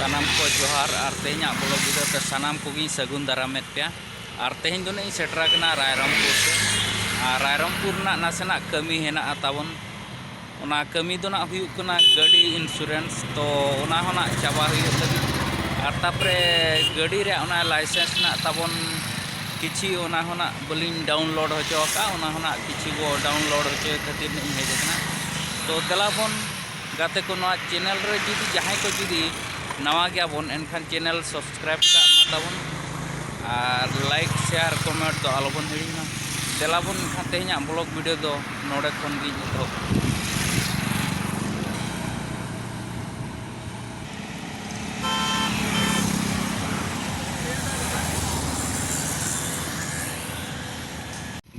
सानाम को जोहार और तेज ब्लॉग वीडियो ते सानाम को सगुन दाराम पे और तेज दो सेटरना रायरमपुर से रायरमपुर नासेना कमी हेना ताबन ओना कमी दो गाड़ी इंश्योरेंस तो चाबा लगी और तापरे गाड़ी रे लाइसेंस ताबन किसी बलिन डाउनलोड होचोका किसी वो डाउनलोड होचो खातिर हेजना तो दलाबन गाते को चैनल रे जुदी जहां को जुदी नवा गया बन एनखान चैनल सब्सक्राइब काबन और लाइक शेयर कमेंट तो आलोबन हिड़ीना दलाबन एनखान तेज ब्लॉग वीडियो दो नोडे खन गी एहब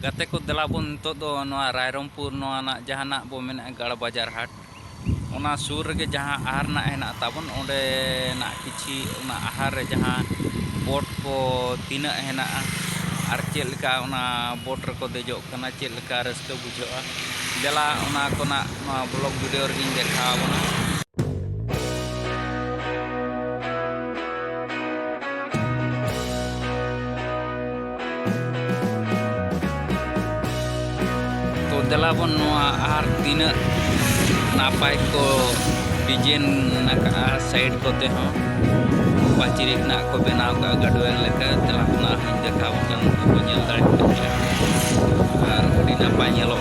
गाते को दलाबन तो रायरमपुर जहां बो मेना गड़ बाजार हाट ओना सुर रे जहां आहार ना हेना ताबन ओंडे ना किछि ओना आहार रे जहां बोट को तीना हेना और चेलका ओना बोट रे को देजो कना चेलका रस्ते बुझोआ देला ओना कोना ब्लॉग वीडियो रे देखावना तो दलाबन आहार तीना नापाय को डिजाइन साइड कोते हों पाचिरे को बनाव का गडवेल लेका दलाबना देखा को नेल दाड़े और अड़ी नापाय नेलो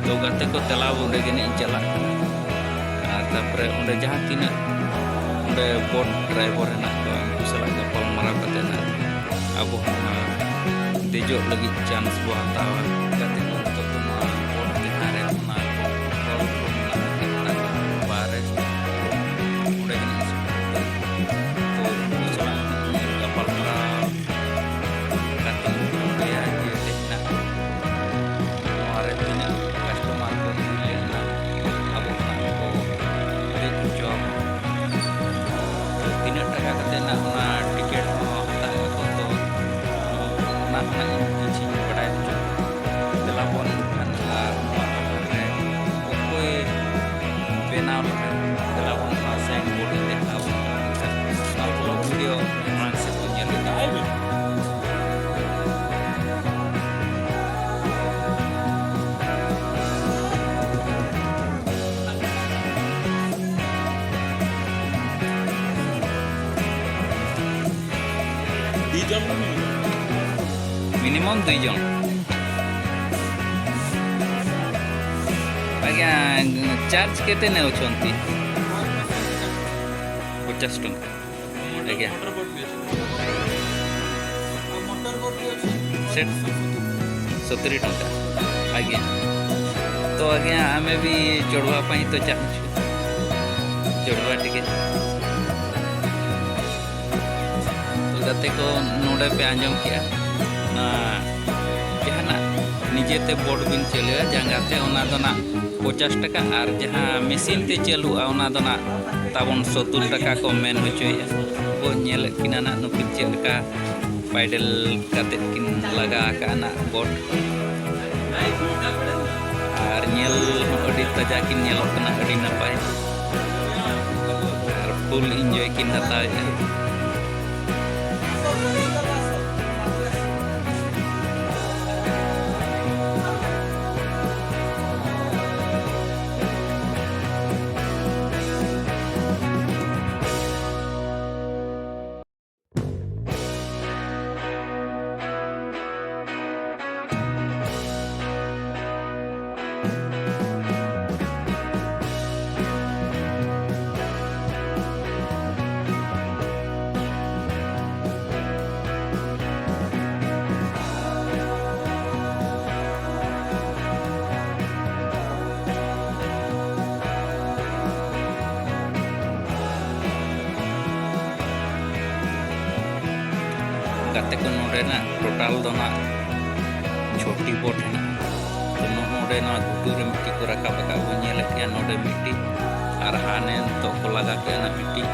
तो गाते को तलाव उड़े चला तापर उड़े जहाँ तीना उड़े बोट ड्राइवर है सला गपल मारा अब देजो लगी चांस बो हतावा गाते को तो बोट जहाँ रे बारे उड़े तो सला गपल मारा गाते गया जे देखना और तीना टिकेट किसी बड़ा दलाबन बनाव दलाबन साइन बोर्ड देखा वीडियो से मिनिमम 2 जन आज्ञा चार्ज केते ने होचंती 50 टंका आज्ञा सेट 70 टंका आज्ञा तो आज्ञा आमे भी चढ़वा पाई तो चाहछु चढ़वा टिके गाते को नोडे पे आंजम किया जहाँ निजेते बोट बिन चलुआ जांगाते 50 टका और जहाँ मेसिन ते चलुआ ताबन 70 टका को मेन होचोया वो नेल किना नुकिन चेलका पैडल काते किन लगा काना बोट और नेल अडी तजा किन नेलो कना अडी नपाय और फुल एंजॉय किन हताया गाते को नोडेना टोटाल दो ना छोटी बोट है तो नोडे ना घुटू रे मिट्टी को रखा बका वो नेल के नोडे मिट्टी और हाने तो को लगा के ना मिट्टी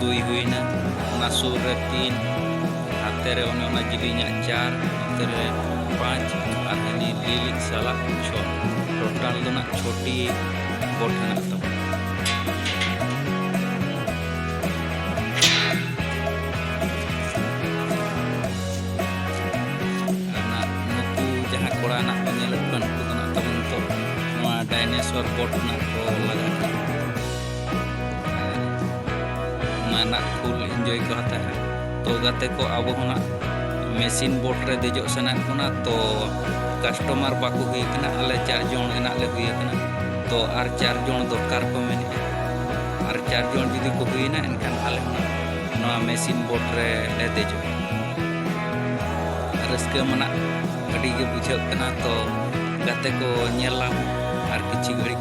दुई हुई ना ना सूर रे 3 हाथे रे ओने जिलिnya 4 हाथे रे 5 और हनी लीलिक साला 6 टोटल दो ना छोटी बोट है ना तो डायनासोर बोट ना को लगा ना फुल एंजॉय को हता है तो गाते को अब होना मेसिन बोट रे देजो सना कोना तो कस्टमर बाकू हुई कना अले 4 जन एना ले हुई कना तो आर 4 जन दरकार को मेने आर 4 जन जुदी को हुई ना एनखान आले ना मेसिन बोट रे ले देजो रस्के मना अडी के बुझाव कना तो गाते को नेला और किसी घड़ी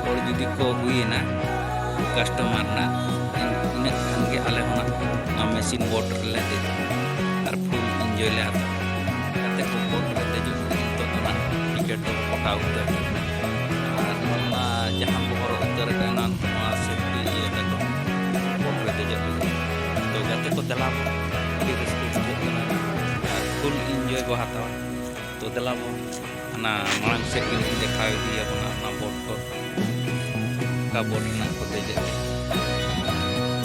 और जुदी को हुई ना कस्टमर ना इन खान के आले होना मेसिन बोट ले दे और फुल एंजॉय ले आता कते को बोट ले दे जो तो ना टिकट तो पटाव उतर और ना जहां बोर उतर ना सेफ्टी ये तक बोट ले दे तो कते को दला फिर इसको और फुल एंजॉय को हाता तो दला ना मांग से किन देखा दिया बना बोट को का बोट ना को दे जे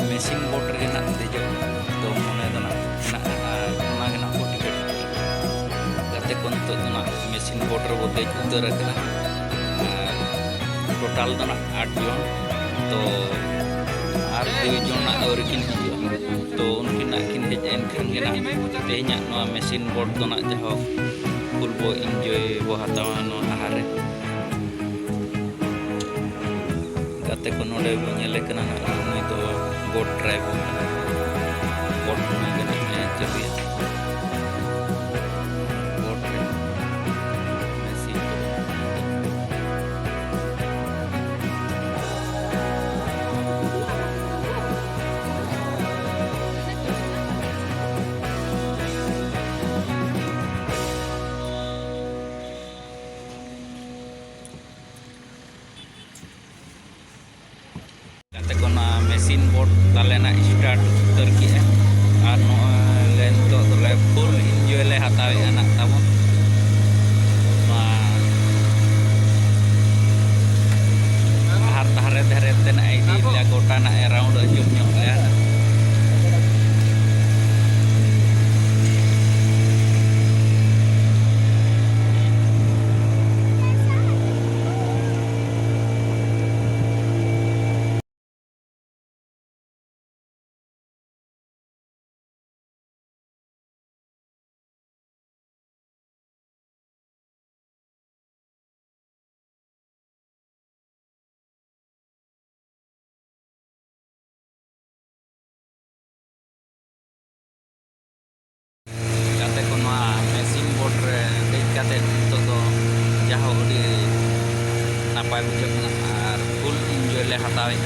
मेसिन बोट रे ना दे जे तो मने दना ना ना को टिकट गाते कोन तो ना मेसिन बोट रे बोते उतर रखना टोटल दना 8 जन तो आर 2 जन ना और किन तो उनकिन ना किन हेज एन खान गे ना तेኛ नो मेसिन बोट दना जहो फुल बो एंजॉय बो हतावा नो आहारे गाते को नोडे बो नेले कना ना उनी तो बोट ड्राइवर बोट में गना चलिए बोट रे मेसिन मेसिन बोट ताले ना स्टार्ट उतर की है और नो लेन तो ले फुल एंजॉय ले हतावे ना ताबो हर धारे धारे ते ना आईडी ले गोटा ना अराउंड अजुम ᱧᱚᱜ ले मेसिन बोट रे देख काते तो जहाँ उडी नापाय बुझे और फुल एंजॉय ले हतावे